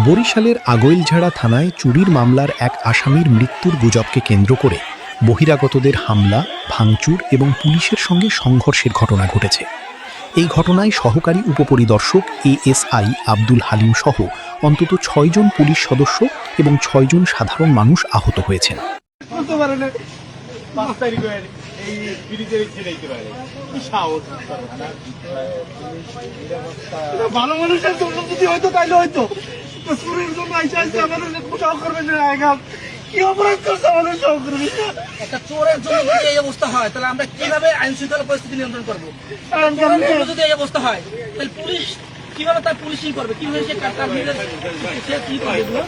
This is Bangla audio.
বরিশালের আগৈলঝাড়া থানায় চুরির মামলার এক আসামির মৃত্যুর গুজবকে কেন্দ্র করে বহিরাগতদের হামলা, ভাঙচুর এবং পুলিশের সঙ্গে সংঘর্ষের ঘটনা ঘটেছে। এই ঘটনায় সহকারী উপপরিদর্শক এএসআই আব্দুল হালিম সহ অন্তত ৬ জন পুলিশ সদস্য এবং ৬ জন সাধারণ মানুষ আহত হয়েছেন। ভালো মানুষের জন্য যদি হয়তো তাইলে হয়তো চুরির জন্য আমাদের সহকর্মী কি অপরাধ করছে আমাদের সহকর্মী। একটা চোরের জন্য যদি এই অবস্থা হয় তাহলে আমরা কিভাবে আইন শৃঙ্খলা পরিস্থিতি নিয়ন্ত্রণ করবো? যদি এই অবস্থা হয় তাহলে পুলিশ কিভাবে তার পুলিশিং করবে, কিভাবে সে কি করবে?